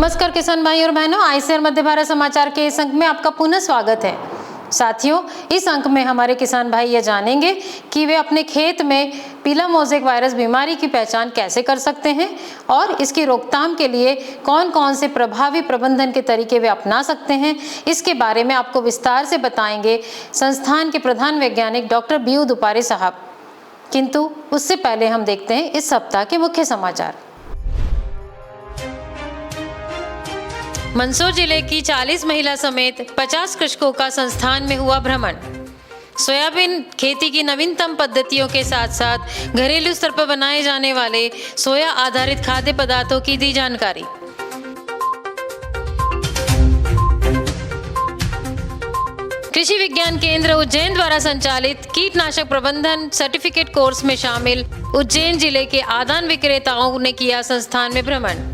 नमस्कार किसान भाई और बहनों, आईसीआर मध्य भारत समाचार के इस अंक में आपका पुनः स्वागत है। साथियों, इस अंक में हमारे किसान भाई ये जानेंगे कि वे अपने खेत में पीला मोज़ेक वायरस बीमारी की पहचान कैसे कर सकते हैं और इसकी रोकथाम के लिए कौन कौन से प्रभावी प्रबंधन के तरीके वे अपना सकते हैं। इसके बारे में आपको विस्तार से बताएंगे संस्थान के प्रधान वैज्ञानिक डॉक्टर बीयू दुपारे साहब। किंतु उससे पहले हम देखते हैं इस सप्ताह के मुख्य समाचार। मंदसौर जिले की 40 महिला समेत 50 कृषकों का संस्थान में हुआ भ्रमण। सोयाबीन खेती की नवीनतम पद्धतियों के साथ साथ घरेलू स्तर पर बनाए जाने वाले सोया आधारित खाद्य पदार्थों की दी जानकारी। कृषि विज्ञान केंद्र उज्जैन द्वारा संचालित कीटनाशक प्रबंधन सर्टिफिकेट कोर्स में शामिल उज्जैन जिले के आदान विक्रेताओं ने किया संस्थान में भ्रमण।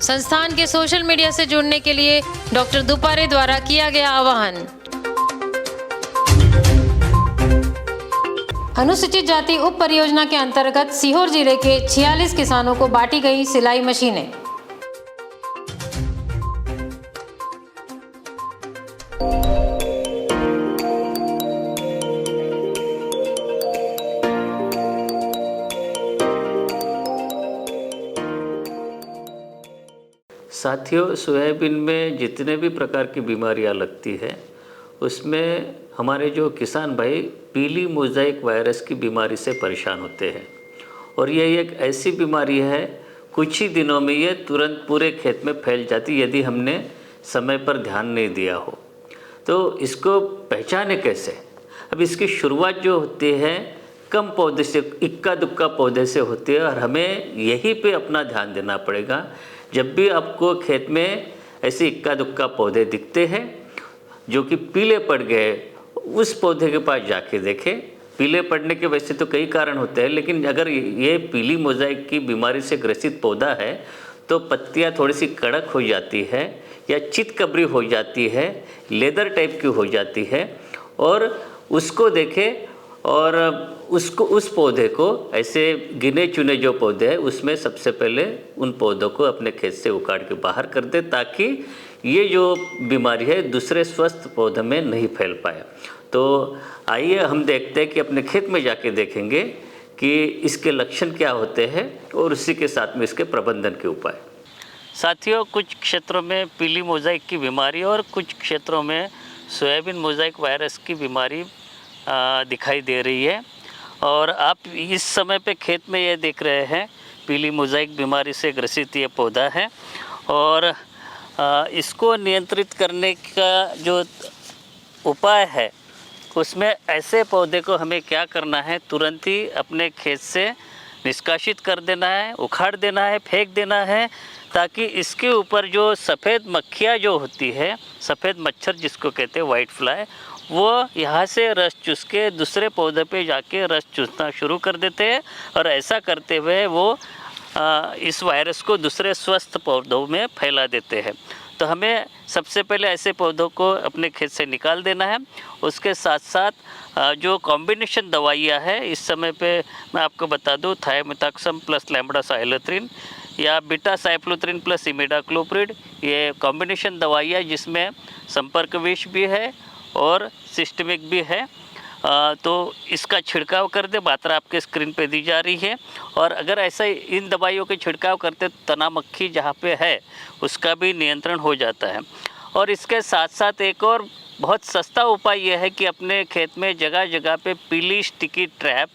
संस्थान के सोशल मीडिया से जुड़ने के लिए डॉक्टर दुपारे द्वारा किया गया आह्वान। अनुसूचित जाति उप परियोजना के अंतर्गत सीहोर जिले के 46 किसानों को बांटी गई सिलाई मशीनें। साथियों, सोयाबीन में जितने भी प्रकार की बीमारियां लगती है उसमें हमारे जो किसान भाई पीली मोज़ेक वायरस की बीमारी से परेशान होते हैं और ये एक ऐसी बीमारी है, कुछ ही दिनों में ये तुरंत पूरे खेत में फैल जाती यदि हमने समय पर ध्यान नहीं दिया हो। तो इसको पहचाने कैसे? अब इसकी शुरुआत जो होती है कम पौधे से, इक्का दुक्का पौधे से होती है और हमें यहीं पे अपना ध्यान देना पड़ेगा। जब भी आपको खेत में ऐसे इक्का दुक्का पौधे दिखते हैं जो कि पीले पड़ गए, उस पौधे के पास जाके देखें। पीले पड़ने के वैसे तो कई कारण होते हैं, लेकिन अगर ये पीली मोज़ेक की बीमारी से ग्रसित पौधा है तो पत्तियां थोड़ी सी कड़क हो जाती है या चितकबरी हो जाती है, लेदर टाइप की हो जाती है, और उसको देखें और उस पौधे को ऐसे गिने चुने जो पौधे हैं उसमें सबसे पहले उन पौधों को अपने खेत से उखाड़ के बाहर कर दे, ताकि ये जो बीमारी है दूसरे स्वस्थ पौधे में नहीं फैल पाए। तो आइए हम देखते हैं कि अपने खेत में जाके देखेंगे कि इसके लक्षण क्या होते हैं और उसी के साथ में इसके प्रबंधन के उपाय। साथियों, कुछ क्षेत्रों में पीली मोज़ेक की बीमारी और कुछ क्षेत्रों में सोयाबीन मोज़ेक वायरस की बीमारी दिखाई दे रही है और आप इस समय पे खेत में ये देख रहे हैं पीली मोज़ेक बीमारी से ग्रसित ये पौधा है और इसको नियंत्रित करने का जो उपाय है उसमें ऐसे पौधे को हमें क्या करना है, तुरंत ही अपने खेत से निष्कासित कर देना है, उखाड़ देना है, फेंक देना है, ताकि इसके ऊपर जो सफ़ेद मक्खियाँ जो होती है, सफ़ेद मच्छर जिसको कहते हैं वाइट फ्लाई, वो यहाँ से रस चूस के दूसरे पौधे पे जाके रस चूसना शुरू कर देते हैं और ऐसा करते हुए वो इस वायरस को दूसरे स्वस्थ पौधों में फैला देते हैं। तो हमें सबसे पहले ऐसे पौधों को अपने खेत से निकाल देना है। उसके साथ साथ जो कॉम्बिनेशन दवाइयाँ हैं इस समय पे मैं आपको बता दूँ, थायोमेथाक्सम प्लस लैम्ब्डासाइलोथ्रिन या बीटा साइक्लोथ्रिन प्लस इमिडाक्लोप्रिड, ये कॉम्बिनेशन दवाइयाँ जिसमें संपर्क विष भी है और सिस्टमिक भी है, तो इसका छिड़काव कर दे। मात्रा आपके स्क्रीन पे दी जा रही है और अगर ऐसा इन दवाइयों के छिड़काव करते तो तना मक्खी जहाँ पे है उसका भी नियंत्रण हो जाता है। और इसके साथ साथ एक और बहुत सस्ता उपाय यह है कि अपने खेत में जगह जगह पे पीली स्टिकी ट्रैप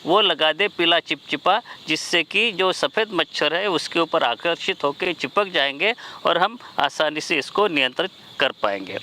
वो लगा दे, पीला चिपचिपा, जिससे कि जो सफ़ेद मच्छर है उसके ऊपर आकर्षित होकर चिपक जाएंगे और हम आसानी से इसको नियंत्रित कर पाएंगे।